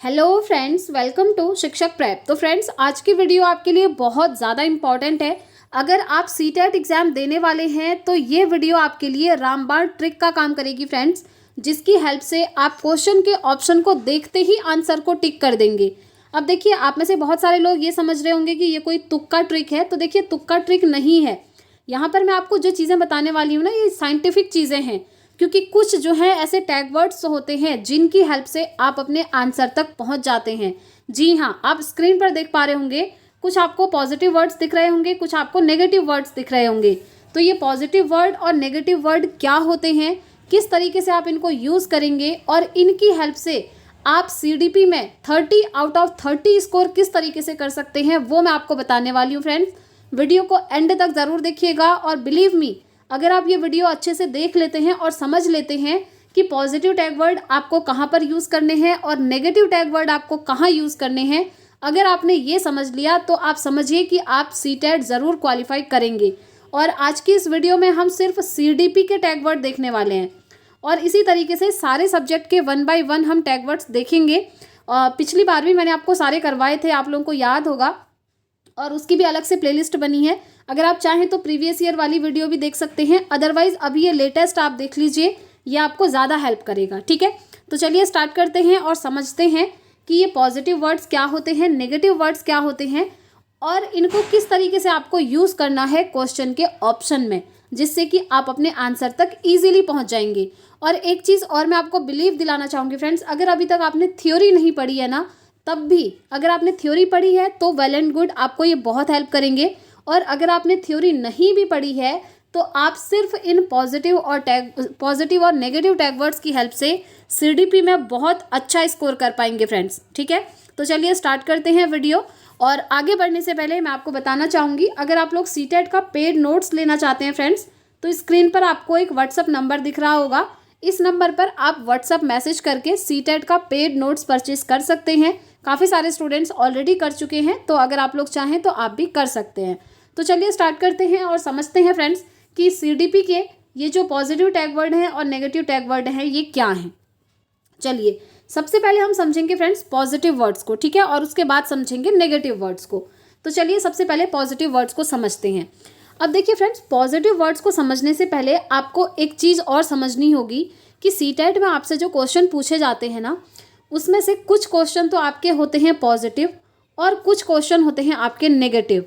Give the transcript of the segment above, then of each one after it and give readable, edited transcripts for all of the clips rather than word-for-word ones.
Hello friends, welcome to शिक्षक prep. तो friends, आज की वीडियो आपके लिए बहुत ज़्यादा इम्पॉर्टेंट है। अगर आप सीटेट एग्ज़ाम देने वाले हैं तो ये वीडियो आपके लिए रामबाण ट्रिक का काम करेगी फ्रेंड्स, जिसकी हेल्प से आप क्वेश्चन के ऑप्शन को देखते ही आंसर को टिक कर देंगे। अब देखिए, आप में से बहुत सारे लोग ये समझ रहे होंगे कि ये कोई तुक्का ट्रिक है। तो देखिए, तुक्का ट्रिक नहीं है। यहाँ पर मैं आपको जो चीज़ें बताने वाली हूँ ना, ये साइंटिफिक चीज़ें हैं, क्योंकि कुछ जो है ऐसे टैग वर्ड्स होते हैं जिनकी हेल्प से आप अपने आंसर तक पहुंच जाते हैं। जी हाँ, आप स्क्रीन पर देख पा रहे होंगे, कुछ आपको पॉजिटिव वर्ड्स दिख रहे होंगे, कुछ आपको नेगेटिव वर्ड्स दिख रहे होंगे। तो ये पॉजिटिव वर्ड और नेगेटिव वर्ड क्या होते हैं, किस तरीके से आप इनको यूज़ करेंगे और इनकी हेल्प से आप सीडीपी में 30 आउट ऑफ 30 स्कोर किस तरीके से कर सकते हैं, वो मैं आपको बताने वाली हूँ फ्रेंड्स। वीडियो को एंड तक ज़रूर देखिएगा और बिलीव मी, अगर आप ये वीडियो अच्छे से देख लेते हैं और समझ लेते हैं कि पॉजिटिव टैग वर्ड आपको कहाँ पर यूज़ करने हैं और नेगेटिव टैग वर्ड आपको कहाँ यूज़ करने हैं, अगर आपने ये समझ लिया तो आप समझिए कि आप सीटेट ज़रूर क्वालिफाई करेंगे। और आज की इस वीडियो में हम सिर्फ सीडीपी के टैग वर्ड देखने वाले हैं और इसी तरीके से सारे सब्जेक्ट के 1 बाय 1 हम टैग वर्ड्स देखेंगे। पिछली बार भी मैंने आपको सारे करवाए थे, आप लोगों को याद होगा, और उसकी भी अलग से प्लेलिस्ट बनी है। अगर आप चाहें तो प्रीवियस ईयर वाली वीडियो भी देख सकते हैं, अदरवाइज अभी ये लेटेस्ट आप देख लीजिए, ये आपको ज़्यादा हेल्प करेगा। ठीक है, तो चलिए स्टार्ट करते हैं और समझते हैं कि ये पॉजिटिव वर्ड्स क्या होते हैं, नेगेटिव वर्ड्स क्या होते हैं और इनको किस तरीके से आपको यूज़ करना है क्वेश्चन के ऑप्शन में, जिससे कि आप अपने आंसर तक ईजिली पहुँच जाएंगे। और एक चीज़ और मैं आपको बिलीव दिलाना चाहूँगी फ्रेंड्स, अगर अभी तक आपने थ्योरी नहीं पढ़ी है ना, तब भी अगर आपने थ्योरी पढ़ी है तो वेल एंड गुड, आपको ये बहुत हेल्प करेंगे। और अगर आपने थ्योरी नहीं भी पढ़ी है तो आप सिर्फ इन पॉजिटिव और नेगेटिव टैग वर्ड्स की हेल्प से सीडीपी में बहुत अच्छा स्कोर कर पाएंगे फ्रेंड्स। ठीक है, तो चलिए स्टार्ट करते हैं वीडियो। और आगे बढ़ने से पहले मैं आपको बताना चाहूँगी, अगर आप लोग सीटेट का पेड नोट्स लेना चाहते हैं फ्रेंड्स, तो स्क्रीन पर आपको एक व्हाट्सअप नंबर दिख रहा होगा। इस नंबर पर आप व्हाट्सअप मैसेज करके सीटेट का पेड नोट्स परचेज कर सकते हैं। काफ़ी सारे स्टूडेंट्स ऑलरेडी कर चुके हैं, तो अगर आप लोग चाहें तो आप भी कर सकते हैं। तो चलिए स्टार्ट करते हैं और समझते हैं फ्रेंड्स कि सीडीपी के ये जो पॉजिटिव टैग वर्ड हैं और नेगेटिव टैग वर्ड हैं ये क्या हैं। चलिए सबसे पहले हम समझेंगे फ्रेंड्स पॉजिटिव वर्ड्स को, ठीक है, और उसके बाद समझेंगे नेगेटिव वर्ड्स को। तो चलिए सबसे पहले पॉजिटिव वर्ड्स को समझते हैं। अब देखिए फ्रेंड्स, पॉजिटिव वर्ड्स को समझने से पहले आपको एक चीज़ और समझनी होगी कि सीटेट में आपसे जो क्वेश्चन पूछे जाते हैं ना, उसमें से कुछ क्वेश्चन तो आपके होते हैं पॉजिटिव और कुछ क्वेश्चन होते हैं आपके नेगेटिव।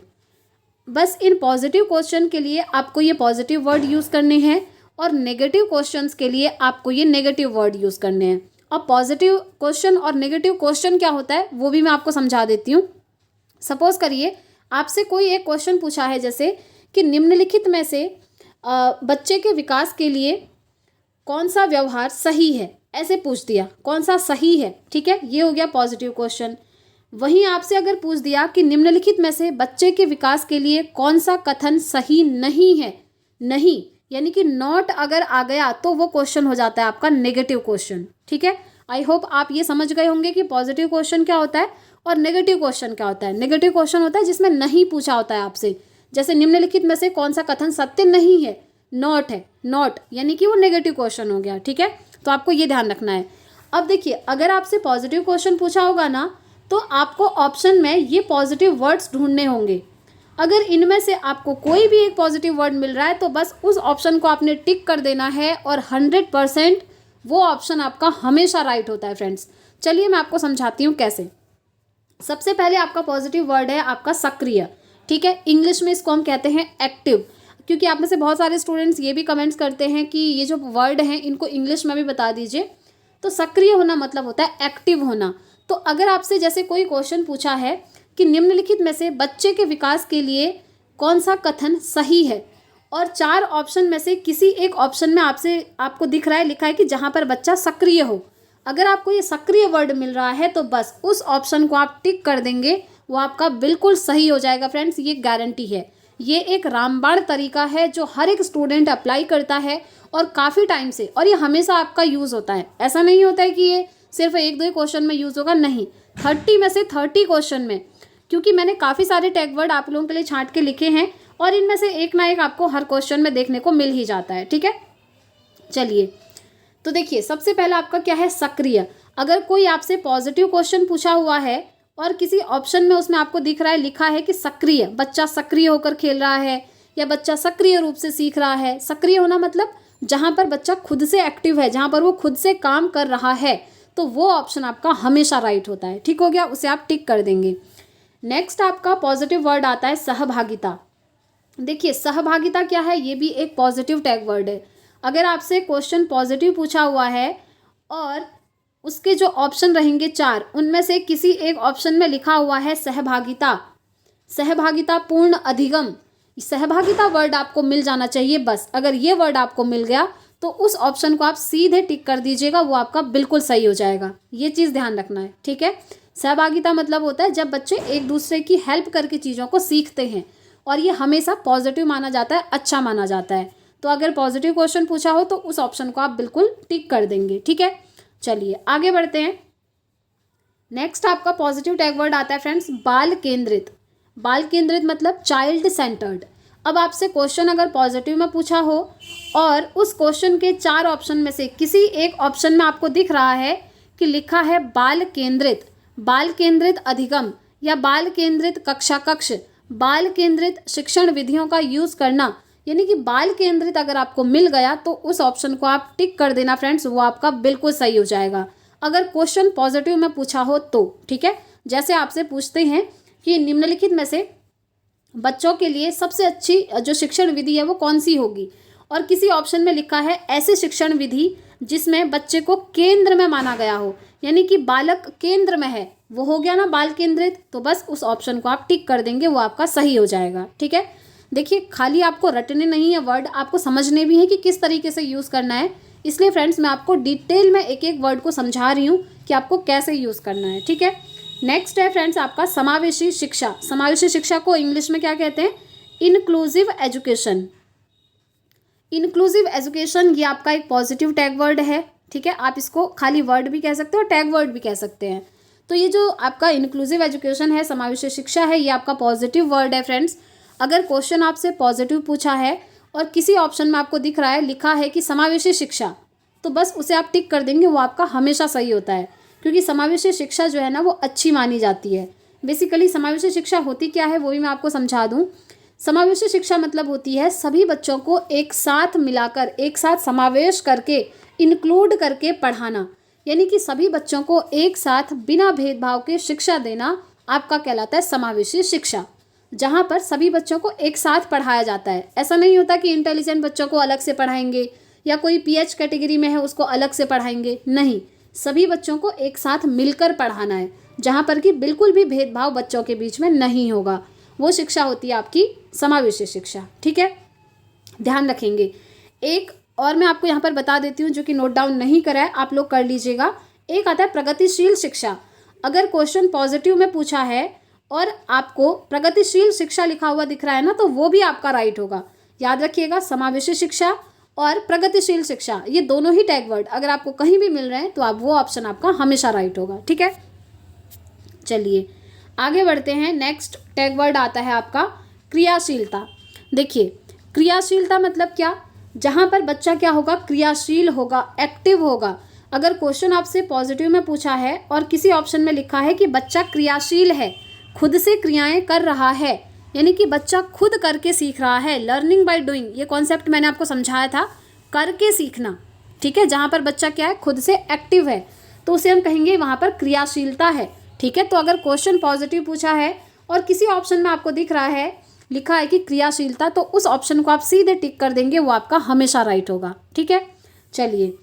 बस इन पॉजिटिव क्वेश्चन के लिए आपको ये पॉजिटिव वर्ड यूज़ करने हैं और नेगेटिव क्वेश्चंस के लिए आपको ये नेगेटिव वर्ड यूज़ करने हैं। अब पॉजिटिव क्वेश्चन और नेगेटिव क्वेश्चन क्या होता है वो भी मैं आपको समझा देती हूँ। सपोज करिए आपसे कोई एक क्वेश्चन पूछा है, जैसे कि निम्नलिखित में से बच्चे के विकास के लिए कौन सा व्यवहार सही है, ऐसे पूछ दिया, कौन सा सही है। ठीक है, ये हो गया पॉजिटिव क्वेश्चन। वहीं आपसे अगर पूछ दिया कि निम्नलिखित में से बच्चे के विकास के लिए कौन सा कथन सही नहीं है, नहीं यानी कि नॉट अगर आ गया तो वो क्वेश्चन हो जाता है आपका नेगेटिव क्वेश्चन। ठीक है, आई होप आप ये समझ गए होंगे कि पॉजिटिव क्वेश्चन क्या होता है और नेगेटिव क्वेश्चन क्या होता है। नेगेटिव क्वेश्चन होता है जिसमें नहीं पूछा होता है आपसे, जैसे निम्नलिखित में से कौन सा कथन सत्य नहीं है, नॉट है, नॉट यानी कि वो नेगेटिव क्वेश्चन हो गया। ठीक है, तो आपको ये ध्यान रखना है। अब देखिए, अगर आपसे पॉजिटिव क्वेश्चन पूछा होगा ना, तो आपको ऑप्शन में ये पॉजिटिव वर्ड्स ढूंढने होंगे। अगर इनमें से आपको कोई भी एक पॉजिटिव वर्ड मिल रहा है तो बस उस ऑप्शन को आपने टिक कर देना है और 100% वो ऑप्शन आपका हमेशा राइट होता है फ्रेंड्स। चलिए मैं आपको समझाती हूँ कैसे। सबसे पहले आपका पॉजिटिव वर्ड है आपका सक्रिय। ठीक है, इंग्लिश में इसको हम कहते हैं एक्टिव, क्योंकि आप में से बहुत सारे स्टूडेंट्स ये भी कमेंट्स करते हैं कि ये जो वर्ड हैं इनको इंग्लिश में भी बता दीजिए। तो सक्रिय होना मतलब होता है एक्टिव होना। तो अगर आपसे जैसे कोई क्वेश्चन पूछा है कि निम्नलिखित में से बच्चे के विकास के लिए कौन सा कथन सही है, और 4 ऑप्शन में से किसी एक ऑप्शन में आपको दिख रहा है, लिखा है कि जहाँ पर बच्चा सक्रिय हो, अगर आपको ये सक्रिय वर्ड मिल रहा है तो बस उस ऑप्शन को आप टिक कर देंगे, वो आपका बिल्कुल सही हो जाएगा फ्रेंड्स, ये गारंटी है। ये एक रामबाण तरीका है जो हर एक स्टूडेंट अप्लाई करता है और काफ़ी टाइम से, और ये हमेशा आपका यूज़ होता है। ऐसा नहीं होता है कि ये सिर्फ 1-2 क्वेश्चन में यूज़ होगा, नहीं, 30 में से 30 क्वेश्चन में, क्योंकि मैंने काफ़ी सारे टैग वर्ड आप लोगों के लिए छांट के लिखे हैं और इनमें से एक ना एक आपको हर क्वेश्चन में देखने को मिल ही जाता है। ठीक है, चलिए तो देखिए सबसे पहला आपका क्या है, सक्रिय। अगर कोई आपसे पॉजिटिव क्वेश्चन पूछा हुआ है और किसी ऑप्शन में उसमें आपको दिख रहा है, लिखा है कि सक्रिय, बच्चा सक्रिय होकर खेल रहा है या बच्चा सक्रिय रूप से सीख रहा है। सक्रिय होना मतलब जहाँ पर बच्चा खुद से एक्टिव है, जहाँ पर वो खुद से काम कर रहा है, तो वो ऑप्शन आपका हमेशा राइट होता है। ठीक हो गया, उसे आप टिक कर देंगे। नेक्स्ट आपका पॉजिटिव वर्ड आता है सहभागिता। देखिए सहभागिता क्या है, ये भी एक पॉजिटिव टैग वर्ड है। अगर आपसे क्वेश्चन पॉजिटिव पूछा हुआ है और उसके जो ऑप्शन रहेंगे 4, उनमें से किसी एक ऑप्शन में लिखा हुआ है सहभागिता, सहभागिता पूर्ण अधिगम, सहभागिता वर्ड आपको मिल जाना चाहिए बस। अगर ये वर्ड आपको मिल गया तो उस ऑप्शन को आप सीधे टिक कर दीजिएगा, वो आपका बिल्कुल सही हो जाएगा। ये चीज़ ध्यान रखना है, ठीक है। सहभागिता मतलब होता है जब बच्चे एक दूसरे की हेल्प करके चीज़ों को सीखते हैं, और ये हमेशा पॉजिटिव माना जाता है, अच्छा माना जाता है। तो अगर पॉजिटिव क्वेश्चन पूछा हो तो उस ऑप्शन को आप बिल्कुल टिक कर देंगे, ठीक है। चलिए आगे बढ़ते हैं। नेक्स्ट आपका पॉजिटिव टैग वर्ड आता है फ्रेंड्स बाल केंद्रित। बाल केंद्रित मतलब चाइल्ड सेंटर्ड। अब आपसे क्वेश्चन अगर पॉजिटिव में पूछा हो और उस क्वेश्चन के 4 ऑप्शन में से किसी एक ऑप्शन में आपको दिख रहा है कि लिखा है बाल केंद्रित अधिगम या बाल केंद्रित कक्षा कक्ष, बाल केंद्रित शिक्षण विधियों का यूज़ करना, यानी कि बाल केंद्रित अगर आपको मिल गया तो उस ऑप्शन को आप टिक कर देना फ्रेंड्स, वो आपका बिल्कुल सही हो जाएगा अगर क्वेश्चन पॉजिटिव में पूछा हो तो, ठीक है। जैसे आपसे पूछते हैं कि निम्नलिखित में से बच्चों के लिए सबसे अच्छी जो शिक्षण विधि है वो कौन सी होगी, और किसी ऑप्शन में लिखा है ऐसी शिक्षण विधि जिसमें बच्चे को केंद्र में माना गया हो, यानी कि बालक केंद्र में है, वो हो गया ना बाल केंद्रित, तो बस उस ऑप्शन को आप टिक कर देंगे, वो आपका सही हो जाएगा, ठीक है। देखिए खाली आपको रटने नहीं है वर्ड, आपको समझने भी है कि किस तरीके से यूज़ करना है। इसलिए फ्रेंड्स मैं आपको डिटेल में एक एक वर्ड को समझा रही हूँ कि आपको कैसे यूज़ करना है, ठीक है। नेक्स्ट है फ्रेंड्स आपका समावेशी शिक्षा। समावेशी शिक्षा को इंग्लिश में क्या कहते हैं, इंक्लूसिव एजुकेशन। इंक्लूसिव एजुकेशन ये आपका एक पॉजिटिव टैग वर्ड है, ठीक है। आप इसको खाली वर्ड भी कह सकते हो, टैग वर्ड भी कह सकते हैं। तो ये जो आपका इंक्लूसिव एजुकेशन है, समावेशी शिक्षा है, ये आपका पॉजिटिव वर्ड है फ्रेंड्स। अगर क्वेश्चन आपसे पॉजिटिव पूछा है और किसी ऑप्शन में आपको दिख रहा है लिखा है कि समावेशी शिक्षा, तो बस उसे आप टिक कर देंगे, वो आपका हमेशा सही होता है, क्योंकि समावेशी शिक्षा जो है ना वो अच्छी मानी जाती है। बेसिकली समावेशी शिक्षा होती क्या है वो भी मैं आपको समझा दूँ। समावेशी शिक्षा मतलब होती है सभी बच्चों को एक साथ मिलाकर, एक साथ समावेश करके, इंक्लूड करके पढ़ाना, यानी कि सभी बच्चों को एक साथ बिना भेदभाव के शिक्षा देना आपका कहलाता है समावेशी शिक्षा, जहाँ पर सभी बच्चों को एक साथ पढ़ाया जाता है। ऐसा नहीं होता कि इंटेलिजेंट बच्चों को अलग से पढ़ाएंगे या कोई पीएच कैटेगरी में है उसको अलग से पढ़ाएंगे, नहीं, सभी बच्चों को एक साथ मिलकर पढ़ाना है, जहाँ पर कि बिल्कुल भी भेदभाव बच्चों के बीच में नहीं होगा। वो शिक्षा होती है आपकी समावेशी शिक्षा, ठीक है, ध्यान रखेंगे। एक और मैं आपको यहाँ पर बता देती हूँ जो कि नोट डाउन नहीं करा है, आप लोग कर लीजिएगा। एक आता है प्रगतिशील शिक्षा। अगर क्वेश्चन पॉजिटिव में पूछा है और आपको प्रगतिशील शिक्षा लिखा हुआ दिख रहा है ना, तो वो भी आपका राइट होगा। याद रखिएगा समावेशी शिक्षा और प्रगतिशील शिक्षा ये दोनों ही टैग वर्ड अगर आपको कहीं भी मिल रहे हैं तो आप वो ऑप्शन आपका हमेशा राइट होगा, ठीक है। चलिए आगे बढ़ते हैं। नेक्स्ट टैग वर्ड आता है आपका क्रियाशीलता। देखिए क्रियाशीलता मतलब क्या, जहाँ पर बच्चा क्या होगा, क्रियाशील होगा, एक्टिव होगा। अगर क्वेश्चन आपसे पॉजिटिव में पूछा है और किसी ऑप्शन में लिखा है कि बच्चा क्रियाशील है, खुद से क्रियाएं कर रहा है, यानी कि बच्चा खुद करके सीख रहा है, लर्निंग बाय डूइंग, ये कॉन्सेप्ट मैंने आपको समझाया था, करके सीखना, ठीक है। जहाँ पर बच्चा क्या है, खुद से एक्टिव है, तो उसे हम कहेंगे वहाँ पर क्रियाशीलता है, ठीक है। तो अगर क्वेश्चन पॉजिटिव पूछा है और किसी ऑप्शन में आपको दिख रहा है लिखा है कि क्रियाशीलता, तो उस ऑप्शन को आप सीधे टिक कर देंगे, वो आपका हमेशा राइट होगा, ठीक है। चलिए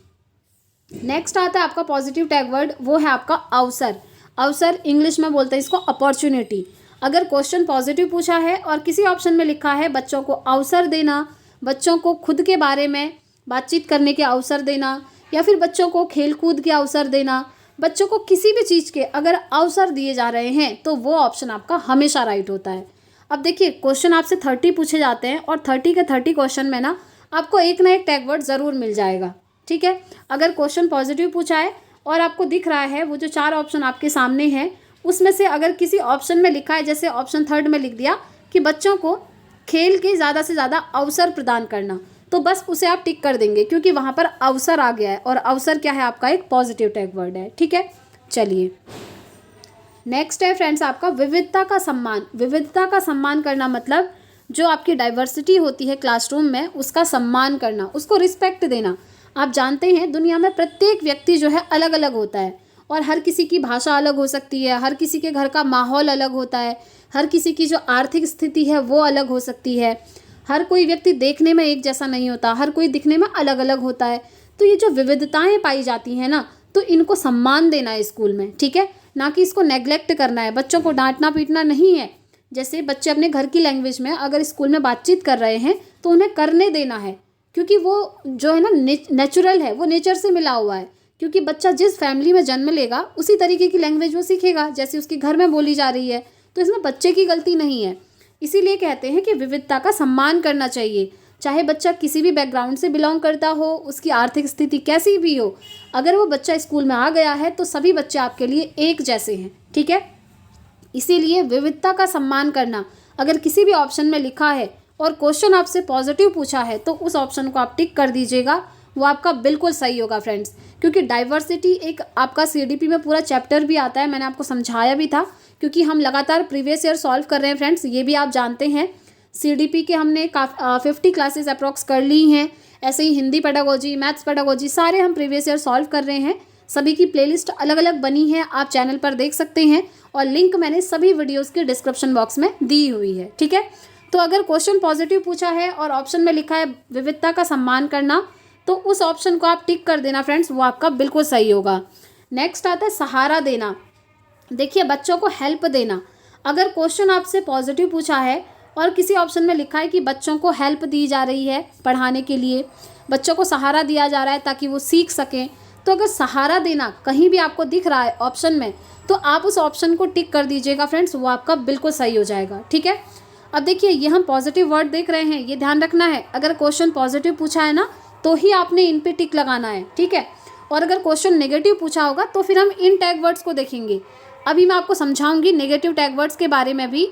नेक्स्ट आता है आपका पॉजिटिव टैग वर्ड, वो है आपका अवसर। अवसर इंग्लिश में बोलते हैं इसको अपॉर्चुनिटी। अगर क्वेश्चन पॉजिटिव पूछा है और किसी ऑप्शन में लिखा है बच्चों को अवसर देना, बच्चों को खुद के बारे में बातचीत करने के अवसर देना, या फिर बच्चों को खेलकूद के अवसर देना, बच्चों को किसी भी चीज़ के अगर अवसर दिए जा रहे हैं तो वो ऑप्शन आपका हमेशा राइट होता है। अब देखिए क्वेश्चन आपसे 30 पूछे जाते हैं और 30 के 30 क्वेश्चन में ना आपको एक ना एक टैग वर्ड ज़रूर मिल जाएगा, ठीक है। अगर क्वेश्चन पॉजिटिव पूछा है और आपको दिख रहा है वो जो 4 ऑप्शन आपके सामने हैं उसमें से अगर किसी ऑप्शन में लिखा है, जैसे ऑप्शन 3 में लिख दिया कि बच्चों को खेल के ज़्यादा से ज़्यादा अवसर प्रदान करना, तो बस उसे आप टिक कर देंगे क्योंकि वहाँ पर अवसर आ गया है और अवसर क्या है आपका एक पॉजिटिव टैग वर्ड है। ठीक है, चलिए नेक्स्ट है फ्रेंड्स आपका विविधता का सम्मान। विविधता का सम्मान करना मतलब जो आपकी डाइवर्सिटी होती है क्लासरूम में उसका सम्मान करना, उसको रिस्पेक्ट देना। आप जानते हैं दुनिया में प्रत्येक व्यक्ति जो है अलग अलग होता है और हर किसी की भाषा अलग हो सकती है, हर किसी के घर का माहौल अलग होता है, हर किसी की जो आर्थिक स्थिति है वो अलग हो सकती है, हर कोई व्यक्ति देखने में एक जैसा नहीं होता, हर कोई दिखने में अलग अलग होता है। तो ये जो विविधताएं पाई जाती हैं ना, तो इनको सम्मान देना है स्कूल में। ठीक है, ना कि इसको नेग्लेक्ट करना है, बच्चों को डांटना पीटना नहीं है। जैसे बच्चे अपने घर की लैंग्वेज में अगर स्कूल में बातचीत कर रहे हैं तो उन्हें करने देना है, क्योंकि वो जो है ना नेचुरल है, वो नेचर से मिला हुआ है। क्योंकि बच्चा जिस फैमिली में जन्म लेगा उसी तरीके की लैंग्वेज वो सीखेगा जैसे उसके घर में बोली जा रही है, तो इसमें बच्चे की गलती नहीं है। इसीलिए कहते हैं कि विविधता का सम्मान करना चाहिए, चाहे बच्चा किसी भी बैकग्राउंड से बिलोंग करता हो, उसकी आर्थिक स्थिति कैसी भी हो। अगर वो बच्चा स्कूल में आ गया है तो सभी बच्चे आपके लिए एक जैसे हैं। ठीक है, इसीलिए विविधता का सम्मान करना। अगर किसी भी ऑप्शन में लिखा है और क्वेश्चन आपसे पॉजिटिव पूछा है तो उस ऑप्शन को आप टिक कर दीजिएगा, वो आपका बिल्कुल सही होगा फ्रेंड्स। क्योंकि डाइवर्सिटी एक आपका सीडीपी में पूरा चैप्टर भी आता है, मैंने आपको समझाया भी था, क्योंकि हम लगातार प्रीवियस ईयर सॉल्व कर रहे हैं फ्रेंड्स, ये भी आप जानते हैं। सीडीपी के हमने 50 क्लासेस अप्रॉक्स कर ली हैं। ऐसे ही हिंदी पेडागोजी, मैथ्स पेडागोजी सारे हम प्रीवियस ईयर सॉल्व कर रहे हैं। सभी की प्लेलिस्ट अलग अलग बनी है, आप चैनल पर देख सकते हैं और लिंक मैंने सभी वीडियोस के डिस्क्रिप्शन बॉक्स में दी हुई है। ठीक है, तो अगर क्वेश्चन पॉजिटिव पूछा है और ऑप्शन में लिखा है विविधता का सम्मान करना, तो उस ऑप्शन को आप टिक कर देना फ्रेंड्स, वो आपका बिल्कुल सही होगा। नेक्स्ट आता है सहारा देना। देखिए, बच्चों को हेल्प देना। अगर क्वेश्चन आपसे पॉजिटिव पूछा है और किसी ऑप्शन में लिखा है कि बच्चों को हेल्प दी जा रही है पढ़ाने के लिए, बच्चों को सहारा दिया जा रहा है ताकि वो सीख सकें, तो अगर सहारा देना कहीं भी आपको दिख रहा है ऑप्शन में, तो आप उस ऑप्शन को टिक कर दीजिएगा फ्रेंड्स, वो आपका बिल्कुल सही हो जाएगा। ठीक है, अब देखिए ये हम पॉजिटिव वर्ड देख रहे हैं, ये ध्यान रखना है। अगर क्वेश्चन पॉजिटिव पूछा है ना तो ही आपने इन पे टिक लगाना है। ठीक है, और अगर क्वेश्चन नेगेटिव पूछा होगा तो फिर हम इन टैग वर्ड्स को देखेंगे। अभी मैं आपको समझाऊंगी नेगेटिव टैग वर्ड्स के बारे में भी।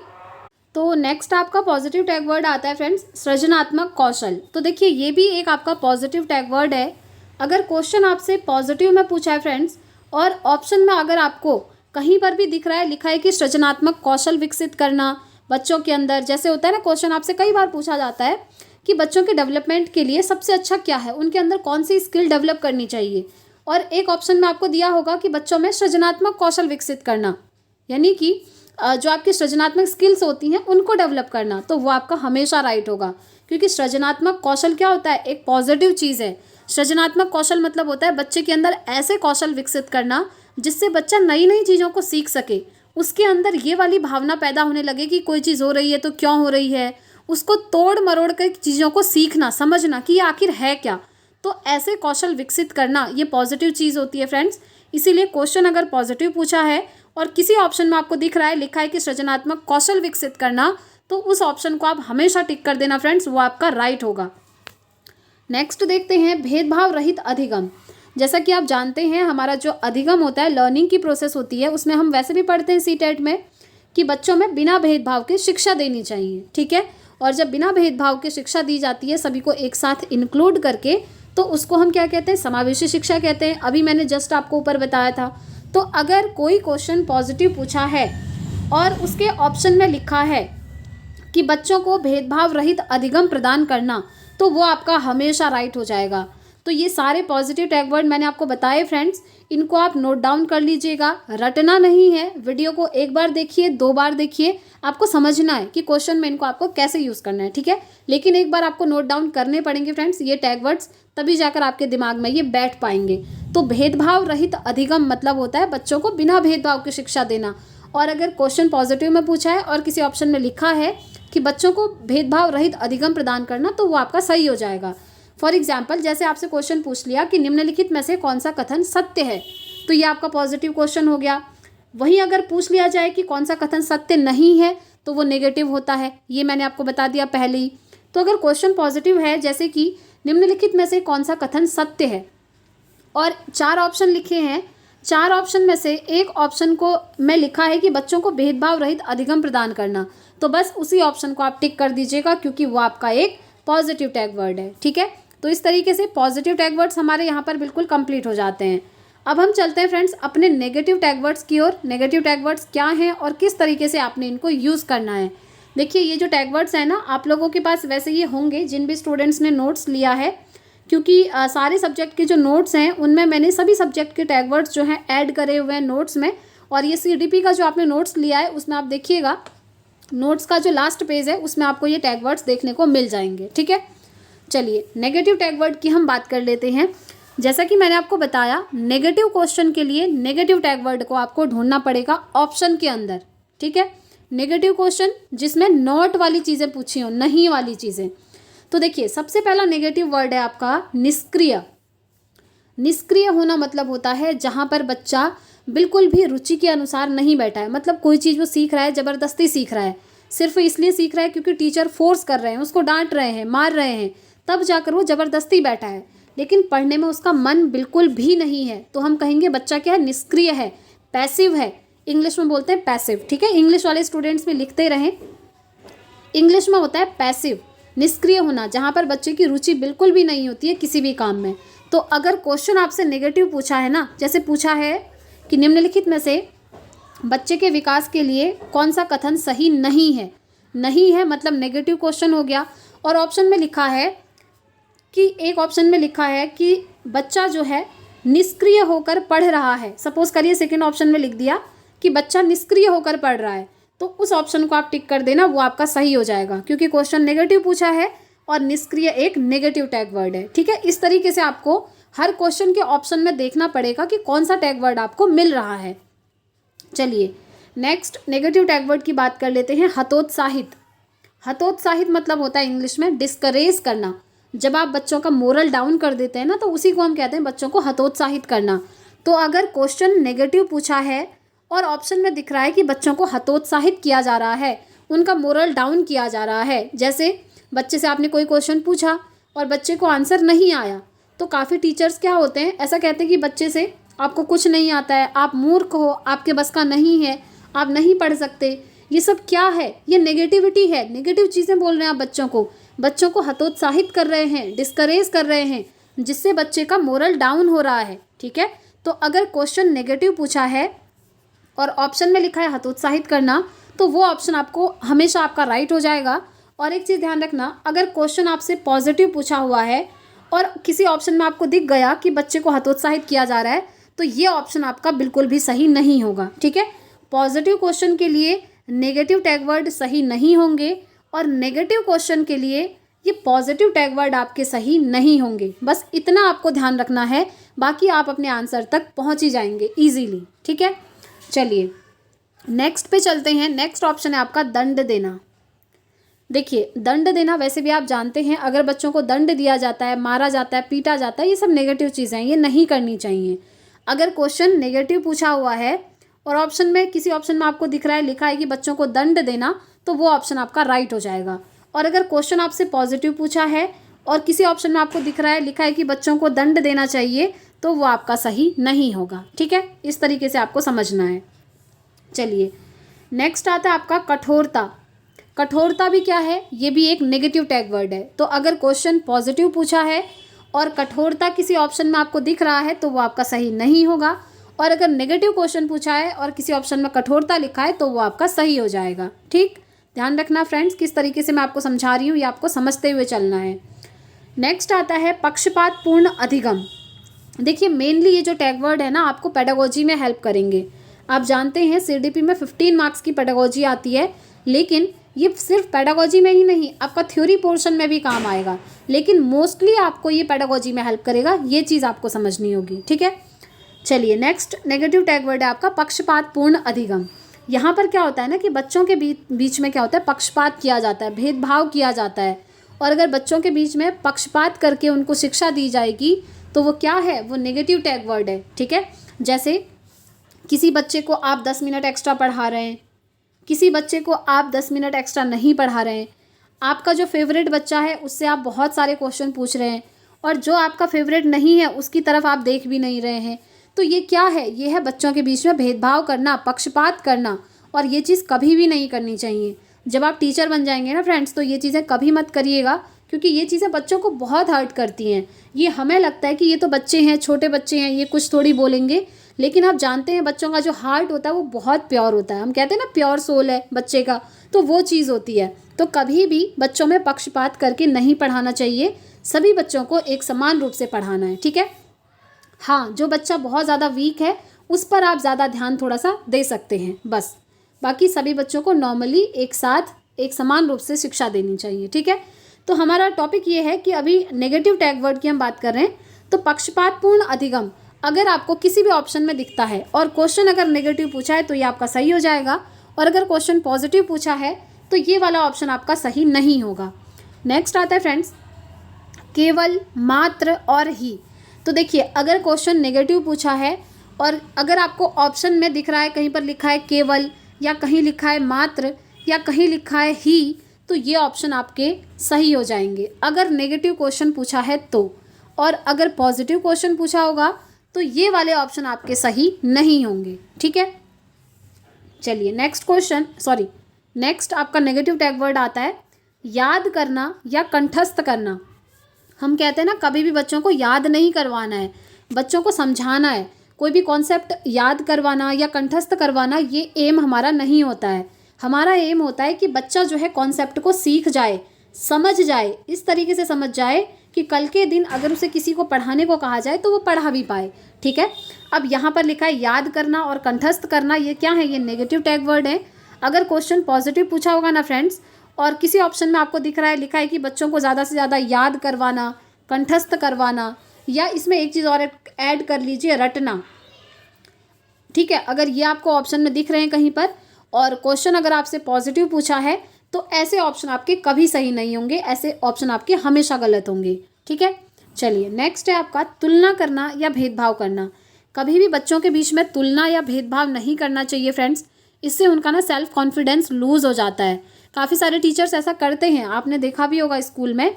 तो नेक्स्ट आपका पॉजिटिव टैग वर्ड आता है फ्रेंड्स सृजनात्मक कौशल। तो देखिए ये भी एक आपका पॉजिटिव टैग वर्ड है। अगर क्वेश्चन आपसे पॉजिटिव में पूछा है फ्रेंड्स और ऑप्शन में अगर आपको कहीं पर भी दिख रहा है, लिखा है कि सृजनात्मक कौशल विकसित करना बच्चों के अंदर, जैसे होता है ना, क्वेश्चन आपसे कई बार पूछा जाता है कि बच्चों के डेवलपमेंट के लिए सबसे अच्छा क्या है, उनके अंदर कौन सी स्किल डेवलप करनी चाहिए, और एक ऑप्शन में आपको दिया होगा कि बच्चों में सृजनात्मक कौशल विकसित करना, यानी कि जो आपकी सृजनात्मक स्किल्स होती हैं उनको डेवलप करना, तो वो आपका हमेशा राइट होगा। क्योंकि सृजनात्मक कौशल क्या होता है, एक पॉजिटिव चीज़ है। सृजनात्मक कौशल मतलब होता है बच्चे के अंदर ऐसे कौशल विकसित करना जिससे बच्चा नई नई चीज़ों को सीख सके, उसके अंदर ये वाली भावना पैदा होने लगे कि कोई चीज़ हो रही है तो क्यों हो रही है, उसको तोड़ मरोड़ कर चीज़ों को सीखना, समझना कि ये आखिर है क्या। तो ऐसे कौशल विकसित करना ये पॉजिटिव चीज़ होती है फ्रेंड्स। इसीलिए क्वेश्चन अगर पॉजिटिव पूछा है और किसी ऑप्शन में आपको दिख रहा है, लिखा है कि सृजनात्मक कौशल विकसित करना, तो उस ऑप्शन को आप हमेशा टिक कर देना फ्रेंड्स, वो आपका राइट होगा। नेक्स्ट देखते हैं भेदभाव रहित अधिगम। जैसा कि आप जानते हैं हमारा जो अधिगम होता है, लर्निंग की प्रोसेस होती है, उसमें हम वैसे भी पढ़ते हैं सीटेट में कि बच्चों में बिना भेदभाव के शिक्षा देनी चाहिए। ठीक है, और जब बिना भेदभाव के शिक्षा दी जाती है सभी को एक साथ इंक्लूड करके, तो उसको हम क्या कहते हैं, समावेशी शिक्षा कहते हैं। अभी मैंने जस्ट आपको ऊपर बताया था। तो अगर कोई क्वेश्चन पॉजिटिव पूछा है और उसके ऑप्शन में लिखा है कि बच्चों को भेदभाव रहित अधिगम प्रदान करना, तो वो आपका हमेशा राइट हो जाएगा। तो ये सारे पॉजिटिव टैग वर्ड मैंने आपको बताए फ्रेंड्स, इनको आप नोट डाउन कर लीजिएगा, रटना नहीं है। वीडियो को एक बार देखिए, 2 बार देखिए, आपको समझना है कि क्वेश्चन में इनको आपको कैसे यूज़ करना है। ठीक है, लेकिन एक बार आपको नोट डाउन करने पड़ेंगे फ्रेंड्स ये टैग वर्ड्स, तभी जाकर आपके दिमाग में ये बैठ पाएंगे। तो भेदभाव रहित अधिगम मतलब होता है बच्चों को बिना भेदभाव की शिक्षा देना। और अगर क्वेश्चन पॉजिटिव में पूछा है और किसी ऑप्शन में लिखा है कि बच्चों को भेदभाव रहित अधिगम प्रदान करना, तो वो आपका सही हो जाएगा। फॉर एग्जाम्पल, जैसे आपसे क्वेश्चन पूछ लिया कि निम्नलिखित में से कौन सा कथन सत्य है, तो ये आपका पॉजिटिव क्वेश्चन हो गया। वहीं अगर पूछ लिया जाए कि कौन सा कथन सत्य नहीं है, तो वो नेगेटिव होता है, ये मैंने आपको बता दिया पहले ही। तो अगर क्वेश्चन पॉजिटिव है, जैसे कि निम्नलिखित में से कौन सा कथन सत्य है, और 4 ऑप्शन लिखे हैं, 4 ऑप्शन में से एक ऑप्शन को में लिखा है कि बच्चों को भेदभाव रहित अधिगम प्रदान करना, तो बस उसी ऑप्शन को आप टिक कर दीजिएगा, क्योंकि वो आपका एक पॉजिटिव टैग वर्ड है। ठीक है, तो इस तरीके से पॉजिटिव टैग वर्ड्स हमारे यहाँ पर बिल्कुल कंप्लीट हो जाते हैं। अब हम चलते हैं फ्रेंड्स अपने नेगेटिव टैग वर्ड्स की ओर। नेगेटिव टैग वर्ड्स क्या हैं और किस तरीके से आपने इनको यूज़ करना है। देखिए, ये जो टैग वर्ड्स हैं ना, आप लोगों के पास वैसे ये होंगे जिन भी स्टूडेंट्स ने नोट्स लिया है, क्योंकि सारे सब्जेक्ट के जो नोट्स हैं उनमें मैंने सभी सब्जेक्ट के टैग वर्ड्स जो हैं ऐड करे हुए हैं नोट्स में। और ये CDP का जो आपने नोट्स लिया है उसमें आप देखिएगा, नोट्स का जो लास्ट पेज है उसमें आपको ये टैग वर्ड्स देखने को मिल जाएंगे। ठीक है, चलिए नेगेटिव टैग वर्ड की हम बात कर लेते हैं। जैसा कि मैंने आपको बताया, नेगेटिव क्वेश्चन के लिए नेगेटिव टैग वर्ड को आपको ढूंढना पड़ेगा ऑप्शन के अंदर। ठीक है, नेगेटिव क्वेश्चन जिसमें नॉट वाली चीज़ें पूछी हो, नहीं वाली चीज़ें। तो देखिए, सबसे पहला नेगेटिव वर्ड है आपका निष्क्रिय। निष्क्रिय होना मतलब होता है जहाँ पर बच्चा बिल्कुल भी रुचि के अनुसार नहीं बैठा है। मतलब कोई चीज़ वो सीख रहा है, ज़बरदस्ती सीख रहा है, सिर्फ इसलिए सीख रहा है क्योंकि टीचर फोर्स कर रहे हैं, उसको डांट रहे हैं, मार रहे हैं, तब जाकर वो ज़बरदस्ती बैठा है, लेकिन पढ़ने में उसका मन बिल्कुल भी नहीं है। तो हम कहेंगे बच्चा क्या है, निष्क्रिय है, पैसिव है। इंग्लिश में बोलते हैं पैसिव। ठीक है, इंग्लिश वाले स्टूडेंट्स में लिखते रहें, इंग्लिश में होता है पैसिव, निष्क्रिय होना, जहाँ पर बच्चे की रुचि बिल्कुल भी नहीं होती है किसी भी काम में। तो अगर क्वेश्चन आपसे नेगेटिव पूछा है ना, जैसे पूछा है कि निम्नलिखित में से बच्चे के विकास के लिए कौन सा कथन सही नहीं है, नहीं है मतलब नेगेटिव क्वेश्चन हो गया। और ऑप्शन में लिखा है कि एक ऑप्शन में लिखा है कि बच्चा जो है निष्क्रिय होकर पढ़ रहा है। सपोज करिए सेकंड ऑप्शन में लिख दिया कि बच्चा निष्क्रिय होकर पढ़ रहा है, तो उस ऑप्शन को आप टिक कर देना, वो आपका सही हो जाएगा, क्योंकि क्वेश्चन नेगेटिव पूछा है और निष्क्रिय एक नेगेटिव टैग वर्ड है। ठीक है, इस तरीके से आपको हर क्वेश्चन के ऑप्शन में देखना पड़ेगा कि कौन सा टैग वर्ड आपको मिल रहा है। चलिए नेक्स्ट नेगेटिव टैग वर्ड की बात कर लेते हैं, हतोत्साहित। हतोत्साहित मतलब होता है इंग्लिश में डिस्करेज करना। जब आप बच्चों का मोरल डाउन कर देते हैं ना, तो उसी को हम कहते हैं बच्चों को हतोत्साहित करना। तो अगर क्वेश्चन नेगेटिव पूछा है और ऑप्शन में दिख रहा है कि बच्चों को हतोत्साहित किया जा रहा है, उनका मोरल डाउन किया जा रहा है, जैसे बच्चे से आपने कोई क्वेश्चन पूछा और बच्चे को आंसर नहीं आया, तो काफ़ी टीचर्स क्या होते हैं, ऐसा कहते हैं कि बच्चे से आपको कुछ नहीं आता है, आप मूर्ख हो, आपके बस का नहीं है, आप नहीं पढ़ सकते। ये सब क्या है, ये नेगेटिविटी है, नेगेटिव चीज़ें बोल रहे हैं आप बच्चों को हतोत्साहित कर रहे हैं, डिस्करेज कर रहे हैं, जिससे बच्चे का मोरल डाउन हो रहा है। ठीक है, तो अगर क्वेश्चन नेगेटिव पूछा है और ऑप्शन में लिखा है हतोत्साहित करना, तो वो ऑप्शन आपको हमेशा आपका राइट हो जाएगा। और एक चीज़ ध्यान रखना, अगर क्वेश्चन आपसे पॉजिटिव पूछा हुआ है और किसी ऑप्शन में आपको दिख गया कि बच्चे को हतोत्साहित किया जा रहा है, तो ये ऑप्शन आपका बिल्कुल भी सही नहीं होगा। ठीक है, पॉजिटिव क्वेश्चन के लिए नेगेटिव टैग वर्ड सही नहीं होंगे और नेगेटिव क्वेश्चन के लिए ये पॉजिटिव टैग वर्ड आपके सही नहीं होंगे। बस इतना आपको ध्यान रखना है, बाकी आप अपने आंसर तक पहुंच ही जाएंगे ईजीली। ठीक है, चलिए नेक्स्ट पे चलते हैं। नेक्स्ट ऑप्शन है आपका दंड देना। देखिए, दंड देना वैसे भी आप जानते हैं, अगर बच्चों को दंड दिया जाता है, मारा जाता है, पीटा जाता है, ये सब नेगेटिव चीज़ें हैं, ये नहीं करनी चाहिए। अगर क्वेश्चन नेगेटिव पूछा हुआ है और ऑप्शन में किसी ऑप्शन में आपको दिख रहा है, लिखा है कि बच्चों को दंड देना, तो वो ऑप्शन आपका राइट हो जाएगा। और अगर क्वेश्चन आपसे पॉजिटिव पूछा है और किसी ऑप्शन में आपको दिख रहा है, लिखा है कि बच्चों को दंड देना चाहिए, तो वो आपका सही नहीं होगा। ठीक है, इस तरीके से आपको समझना है। चलिए नेक्स्ट आता है आपका कठोरता। कठोरता भी क्या है, ये भी एक नेगेटिव टैग वर्ड है। तो अगर क्वेश्चन पॉजिटिव पूछा है और कठोरता किसी ऑप्शन में आपको दिख रहा है, तो वो आपका सही नहीं होगा। और अगर नेगेटिव क्वेश्चन पूछा है और किसी ऑप्शन में कठोरता लिखा है, तो वो आपका सही हो जाएगा। ठीक, ध्यान रखना फ्रेंड्स, किस तरीके से मैं आपको समझा रही हूँ, ये आपको समझते हुए चलना है। नेक्स्ट आता है पक्षपात पूर्ण अधिगम। देखिए, मेनली ये जो टैग वर्ड है ना, आपको पेडागोजी में हेल्प करेंगे। आप जानते हैं CDP में 15 मार्क्स की पेडागोजी आती है, लेकिन ये सिर्फ पेडागोजी में ही नहीं, आपका थ्योरी पोर्शन में भी काम आएगा, लेकिन मोस्टली आपको ये पेडागोजी में हेल्प करेगा। ये चीज़ आपको समझनी होगी। ठीक है, चलिए नेक्स्ट नेगेटिव टैग वर्ड है आपका पक्षपात पूर्ण अधिगम। यहाँ पर क्या होता है ना कि बच्चों के बीच में क्या होता है, पक्षपात किया जाता है, भेदभाव किया जाता है। और अगर बच्चों के बीच में पक्षपात करके उनको शिक्षा दी जाएगी, तो वो क्या है, वो नेगेटिव टैग वर्ड है। ठीक है, जैसे किसी बच्चे को आप 10 मिनट एक्स्ट्रा पढ़ा रहे हैं, किसी बच्चे को आप 10 मिनट एक्स्ट्रा नहीं पढ़ा रहे हैं, आपका जो फेवरेट बच्चा है उससे आप बहुत सारे क्वेश्चन पूछ रहे हैं, और जो आपका फेवरेट नहीं है उसकी तरफ आप देख भी नहीं रहे हैं, तो ये क्या है, ये है बच्चों के बीच में भेदभाव करना, पक्षपात करना। और ये चीज़ कभी भी नहीं करनी चाहिए। जब आप टीचर बन जाएंगे ना फ्रेंड्स, तो ये चीज़ें कभी मत करिएगा, क्योंकि ये चीज़ें बच्चों को बहुत हर्ट करती हैं। ये हमें लगता है कि ये तो बच्चे हैं, छोटे बच्चे हैं, ये कुछ थोड़ी बोलेंगे, लेकिन आप जानते हैं बच्चों का जो हार्ट होता है वो बहुत प्योर होता है। हम कहते हैं ना प्योर सोल है बच्चे का, तो वो चीज़ होती है। तो कभी भी बच्चों में पक्षपात करके नहीं पढ़ाना चाहिए, सभी बच्चों को एक समान रूप से पढ़ाना है, ठीक है। हाँ, जो बच्चा बहुत ज़्यादा वीक है उस पर आप ज़्यादा ध्यान थोड़ा सा दे सकते हैं बस। बाकी सभी बच्चों को नॉर्मली एक साथ एक समान रूप से शिक्षा देनी चाहिए, ठीक है। तो हमारा टॉपिक ये है कि अभी नेगेटिव टैग वर्ड की हम बात कर रहे हैं। तो पक्षपातपूर्ण अधिगम अगर आपको किसी भी ऑप्शन में दिखता है और क्वेश्चन अगर नेगेटिव पूछा है तो ये आपका सही हो जाएगा, और अगर क्वेश्चन पॉजिटिव पूछा है तो ये वाला ऑप्शन आपका सही नहीं होगा। नेक्स्ट आता है फ्रेंड्स, केवल, मात्र और ही। तो देखिए, अगर क्वेश्चन नेगेटिव पूछा है और अगर आपको ऑप्शन में दिख रहा है कहीं पर लिखा है केवल, या कहीं लिखा है मात्र, या कहीं लिखा है ही, तो ये ऑप्शन आपके सही हो जाएंगे अगर नेगेटिव क्वेश्चन पूछा है तो। और अगर पॉजिटिव क्वेश्चन पूछा होगा तो ये वाले ऑप्शन आपके सही नहीं होंगे, ठीक है। चलिए नेक्स्ट आपका नेगेटिव टैग वर्ड आता है याद करना या कंठस्थ करना। हम कहते हैं ना, कभी भी बच्चों को याद नहीं करवाना है, बच्चों को समझाना है। कोई भी कॉन्सेप्ट याद करवाना या कंठस्थ करवाना ये एम हमारा नहीं होता है। हमारा एम होता है कि बच्चा जो है कॉन्सेप्ट को सीख जाए, समझ जाए, इस तरीके से समझ जाए कि कल के दिन अगर उसे किसी को पढ़ाने को कहा जाए तो वो पढ़ा भी पाए, ठीक है। अब यहाँ पर लिखा है याद करना और कंठस्थ करना, ये क्या है? ये नेगेटिव टैग वर्ड है। अगर क्वेश्चन पॉजिटिव पूछा होगा ना फ्रेंड्स, और किसी ऑप्शन में आपको दिख रहा है लिखा है कि बच्चों को ज़्यादा से ज़्यादा याद करवाना, कंठस्थ करवाना, या इसमें एक चीज़ और ऐड कर लीजिए, रटना, ठीक है। अगर ये आपको ऑप्शन में दिख रहे हैं कहीं पर और क्वेश्चन अगर आपसे पॉजिटिव पूछा है तो ऐसे ऑप्शन आपके कभी सही नहीं होंगे, ऐसे ऑप्शन आपके हमेशा गलत होंगे, ठीक है। चलिए नेक्स्ट है आपका तुलना करना या भेदभाव करना। कभी भी बच्चों के बीच में तुलना या भेदभाव नहीं करना चाहिए फ्रेंड्स, इससे उनका ना सेल्फ कॉन्फिडेंस लूज़ हो जाता है। काफ़ी सारे टीचर्स ऐसा करते हैं, आपने देखा भी होगा स्कूल में,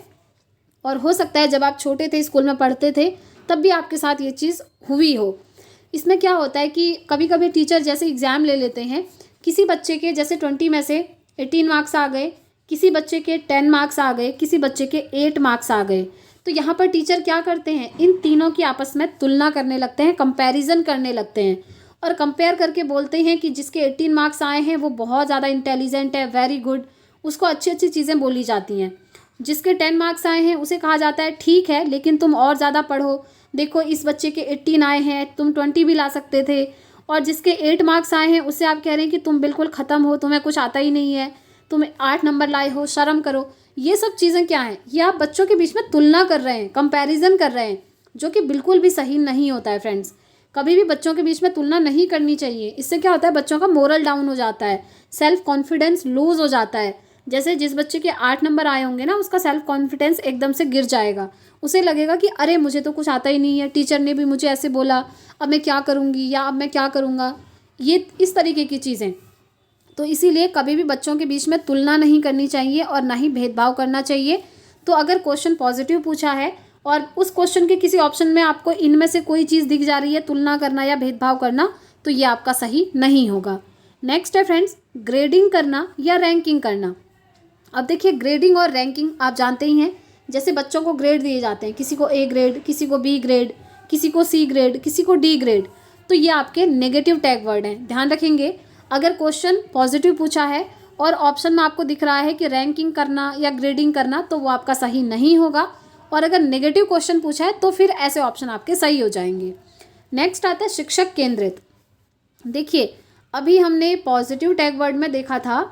और हो सकता है जब आप छोटे थे स्कूल में पढ़ते थे तब भी आपके साथ ये चीज़ हुई हो। इसमें क्या होता है कि कभी कभी टीचर जैसे एग्ज़ाम ले लेते हैं, किसी बच्चे के जैसे 20 में से 18 मार्क्स आ गए, किसी बच्चे के 10 मार्क्स आ गए, किसी बच्चे के 8 मार्क्स आ गए, तो यहाँ पर टीचर क्या करते हैं, इन तीनों की आपस में तुलना करने लगते हैं, कंपैरिजन करने लगते हैं, और कंपेयर करके बोलते हैं कि जिसके 18 मार्क्स आए हैं वो बहुत ज़्यादा इंटेलिजेंट है, वेरी गुड, उसको अच्छी अच्छी चीज़ें बोली जाती हैं। जिसके 10 मार्क्स आए हैं उसे कहा जाता है ठीक है लेकिन तुम और ज़्यादा पढ़ो, देखो इस बच्चे के 18 आए हैं, तुम 20 भी ला सकते थे। और जिसके 8 मार्क्स आए हैं उससे आप कह रहे हैं कि तुम बिल्कुल ख़त्म हो, तुम्हें कुछ आता ही नहीं है, तुम 8 नंबर लाए हो, शर्म करो। ये सब चीज़ें क्या हैं? ये आप बच्चों के बीच में तुलना कर रहे हैं, कंपैरिजन कर रहे हैं, जो कि बिल्कुल भी सही नहीं होता है फ्रेंड्स। कभी भी बच्चों के बीच में तुलना नहीं करनी चाहिए। इससे क्या होता है, बच्चों का मोरल डाउन हो जाता है, सेल्फ कॉन्फिडेंस लूज़ हो जाता है। जैसे जिस बच्चे के 8 नंबर आए होंगे ना, उसका सेल्फ कॉन्फिडेंस एकदम से गिर जाएगा, उसे लगेगा कि अरे मुझे तो कुछ आता ही नहीं है, टीचर ने भी मुझे ऐसे बोला, अब मैं क्या करूँगी या अब मैं क्या करूँगा, ये इस तरीके की चीज़ें। तो इसीलिए कभी भी बच्चों के बीच में तुलना नहीं करनी चाहिए और ना ही भेदभाव करना चाहिए। तो अगर क्वेश्चन पॉजिटिव पूछा है और उस क्वेश्चन के किसी ऑप्शन में आपको इनमें से कोई चीज़ दिख जा रही है, तुलना करना या भेदभाव करना, तो ये आपका सही नहीं होगा। नेक्स्ट है फ्रेंड्स, ग्रेडिंग करना या रैंकिंग करना। अब देखिए, ग्रेडिंग और रैंकिंग आप जानते ही हैं, जैसे बच्चों को ग्रेड दिए जाते हैं, किसी को A ग्रेड, किसी को B ग्रेड, किसी को C ग्रेड, किसी को D ग्रेड, तो ये आपके नेगेटिव टैग वर्ड हैं, ध्यान रखेंगे। अगर क्वेश्चन पॉजिटिव पूछा है और ऑप्शन में आपको दिख रहा है कि रैंकिंग करना या ग्रेडिंग करना, तो वो आपका सही नहीं होगा। और अगर नेगेटिव क्वेश्चन पूछा है तो फिर ऐसे ऑप्शन आपके सही हो जाएंगे। नेक्स्ट आता है शिक्षक केंद्रित। देखिए, अभी हमने पॉजिटिव टैग वर्ड में देखा था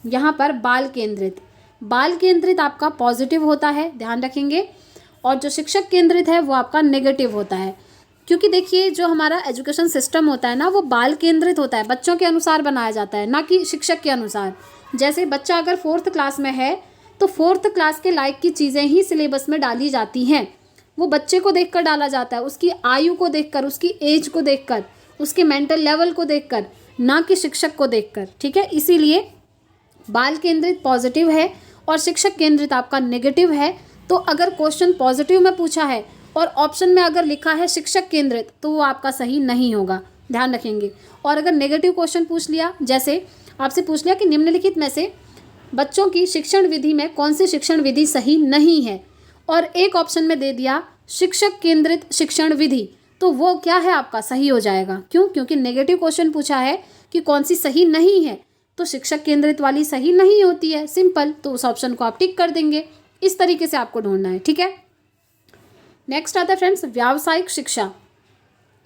यहाँ पर बाल केंद्रित। बाल केंद्रित आपका पॉजिटिव होता है, ध्यान रखेंगे, और जो शिक्षक केंद्रित है वो आपका नेगेटिव होता है। क्योंकि देखिए, जो हमारा एजुकेशन सिस्टम होता है ना, वो बाल केंद्रित होता है, बच्चों के अनुसार बनाया जाता है, ना कि शिक्षक के अनुसार। जैसे बच्चा अगर 4th क्लास में है तो 4th क्लास के लायक की चीज़ें ही सिलेबस में डाली जाती हैं। वो बच्चे को देखकर डाला जाता है, उसकी आयु को देखकर, उसकी एज को देखकर, उसके मेंटल लेवल को देखकर, ना कि शिक्षक को देखकर, ठीक है। इसीलिए बाल केंद्रित पॉजिटिव है और शिक्षक केंद्रित आपका नेगेटिव है। तो अगर क्वेश्चन पॉजिटिव में पूछा है और ऑप्शन में अगर लिखा है शिक्षक केंद्रित, तो वो आपका सही नहीं होगा, ध्यान रखेंगे। और अगर नेगेटिव क्वेश्चन पूछ लिया, जैसे आपसे पूछ लिया कि निम्नलिखित में से बच्चों की शिक्षण विधि में कौन सी शिक्षण विधि सही नहीं है, और एक ऑप्शन में दे दिया शिक्षक केंद्रित शिक्षण विधि, तो वो क्या है आपका सही हो जाएगा। क्यों? क्योंकि नेगेटिव क्वेश्चन पूछा है कि कौन सी सही नहीं है, तो शिक्षक केंद्रित वाली सही नहीं होती है, सिंपल, तो उस ऑप्शन को आप टिक कर देंगे। इस तरीके से आपको ढूंढना है, ठीक है। नेक्स्ट आता है फ्रेंड्स व्यावसायिक शिक्षा।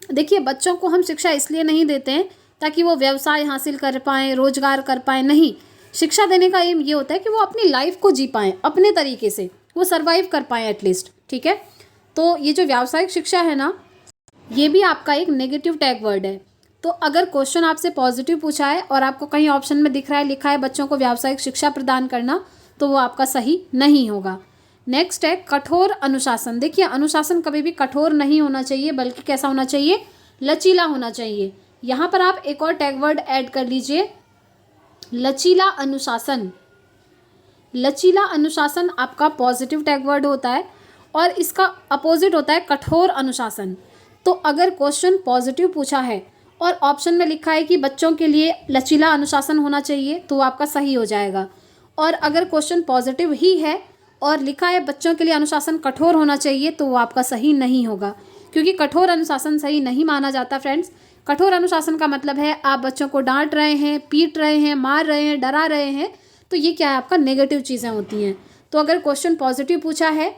देखिए, बच्चों को हम शिक्षा इसलिए नहीं देते हैं ताकि वो व्यवसाय हासिल कर पाएँ, रोजगार कर पाएँ, नहीं। शिक्षा देने का एम ये होता है कि वो अपनी लाइफ को जी पाएँ, अपने तरीके से वो सर्वाइव कर पाएँ एटलीस्ट, ठीक है। तो ये जो व्यावसायिक शिक्षा है ना, ये भी आपका एक नेगेटिव टैग वर्ड है। तो अगर क्वेश्चन आपसे पॉजिटिव पूछा है और आपको कहीं ऑप्शन में दिख रहा है, लिखा है बच्चों को व्यावसायिक शिक्षा प्रदान करना, तो वो आपका सही नहीं होगा। नेक्स्ट है कठोर अनुशासन। देखिए, अनुशासन कभी भी कठोर नहीं होना चाहिए, बल्कि कैसा होना चाहिए, लचीला होना चाहिए। यहाँ पर आप एक और टैग वर्ड ऐड कर लीजिए, लचीला अनुशासन। लचीला अनुशासन आपका पॉजिटिव टैग वर्ड होता है और इसका अपोजिट होता है कठोर अनुशासन। तो अगर क्वेश्चन पॉजिटिव पूछा है और ऑप्शन में लिखा है कि बच्चों के लिए लचीला अनुशासन होना चाहिए, तो आपका सही हो जाएगा। और अगर क्वेश्चन पॉजिटिव ही है और लिखा है बच्चों के लिए अनुशासन कठोर होना चाहिए, तो वो आपका सही नहीं होगा, क्योंकि कठोर अनुशासन सही नहीं माना जाता फ्रेंड्स। कठोर अनुशासन का मतलब है आप बच्चों को डांट रहे हैं, पीट रहे हैं, मार रहे हैं, डरा रहे हैं, तो ये क्या है, आपका नेगेटिव चीज़ें होती हैं। तो अगर क्वेश्चन पॉजिटिव पूछा है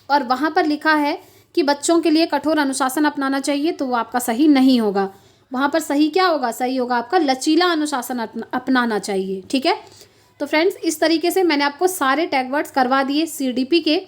और वहाँ पर लिखा है कि बच्चों के लिए कठोर अनुशासन अपनाना चाहिए, तो वो आपका सही नहीं होगा। वहाँ पर सही क्या होगा, सही होगा आपका लचीला अनुशासन अपनाना चाहिए, ठीक है। तो फ्रेंड्स, इस तरीके से मैंने आपको सारे टैग वर्ड्स करवा दिए CDP के,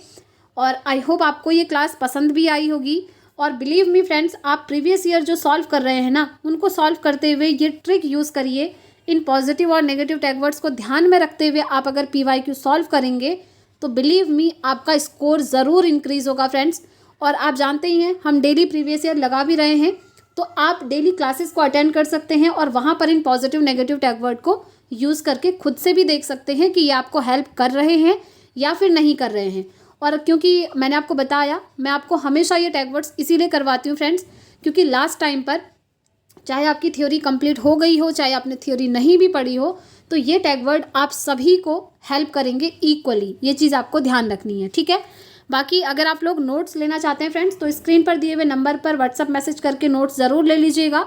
और आई होप आपको ये क्लास पसंद भी आई होगी। और बिलीव मी फ्रेंड्स, आप प्रीवियस ईयर जो सॉल्व कर रहे हैं ना, उनको सॉल्व करते हुए ये ट्रिक यूज़ करिए। इन पॉजिटिव और नेगेटिव टैग वर्ड्स को ध्यान में रखते हुए आप अगर PYQ सॉल्व करेंगे, तो बिलीव मी आपका स्कोर ज़रूर इंक्रीज़ होगा फ्रेंड्स। और आप जानते ही हैं, हम डेली प्रीवियस ईयर लगा भी रहे हैं, तो आप डेली क्लासेस को अटेंड कर सकते हैं और वहाँ पर in positive negative tag word को यूज़ करके खुद से भी देख सकते हैं कि ये आपको हेल्प कर रहे हैं या फिर नहीं कर रहे हैं। और क्योंकि मैंने आपको बताया, मैं आपको हमेशा ये टैग वर्ड्स इसीलिए करवाती हूँ फ्रेंड्स, क्योंकि लास्ट टाइम पर चाहे आपकी थ्योरी कंप्लीट हो गई हो, चाहे आपने थ्योरी नहीं भी पढ़ी हो, तो ये टैग वर्ड आप सभी को हेल्प करेंगे इक्वली। ये चीज़ आपको ध्यान रखनी है, ठीक है। बाकी अगर आप लोग नोट्स लेना चाहते हैं फ्रेंड्स, तो स्क्रीन पर दिए हुए नंबर पर व्हाट्सअप मैसेज करके नोट्स ज़रूर ले लीजिएगा,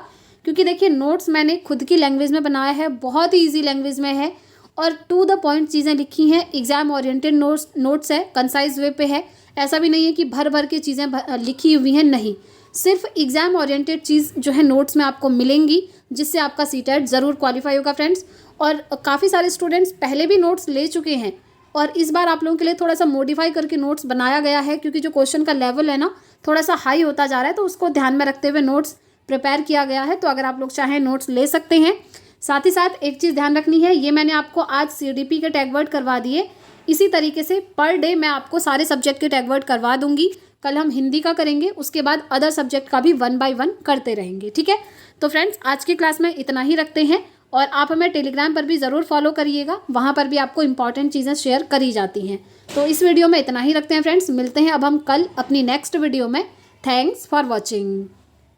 क्योंकि देखिए नोट्स मैंने खुद की लैंग्वेज में बनाया है, बहुत ही ईजी लैंग्वेज में है और टू द पॉइंट चीज़ें लिखी हैं। एग्जाम ओरिएंटेड नोट्स है, कंसाइज वे पे है। ऐसा भी नहीं है कि भर भर के चीज़ें लिखी हुई हैं, नहीं, सिर्फ एग्जाम ओरिएंटेड चीज़ जो है नोट्स में आपको मिलेंगी, जिससे आपका CTET ज़रूर क्वालिफाई होगा फ्रेंड्स। और काफ़ी सारे स्टूडेंट्स पहले भी नोट्स ले चुके हैं और इस बार आप लोगों के लिए थोड़ा सा मॉडिफाई करके नोट्स बनाया गया है, क्योंकि जो क्वेश्चन का लेवल है ना, थोड़ा सा हाई होता जा रहा है, तो उसको ध्यान में रखते हुए नोट्स प्रिपेयर किया गया है। तो अगर आप लोग चाहें नोट्स ले सकते हैं। साथ ही साथ एक चीज़ ध्यान रखनी है, ये मैंने आपको आज CDP के टैग वर्ड करवा दिए, इसी तरीके से पर डे मैं आपको सारे सब्जेक्ट के टैग वर्ड करवा दूंगी। कल हम हिंदी का करेंगे, उसके बाद अदर सब्जेक्ट का भी 1 बाय 1 करते रहेंगे, ठीक है। तो फ्रेंड्स, आज की क्लास में इतना ही रखते हैं और आप हमें टेलीग्राम पर भी ज़रूर फॉलो करिएगा, वहाँ पर भी आपको इंपॉर्टेंट चीज़ें शेयर करी जाती हैं। तो इस वीडियो में इतना ही रखते हैं फ्रेंड्स, मिलते हैं अब हम कल अपनी नेक्स्ट वीडियो में। Thanks for watching.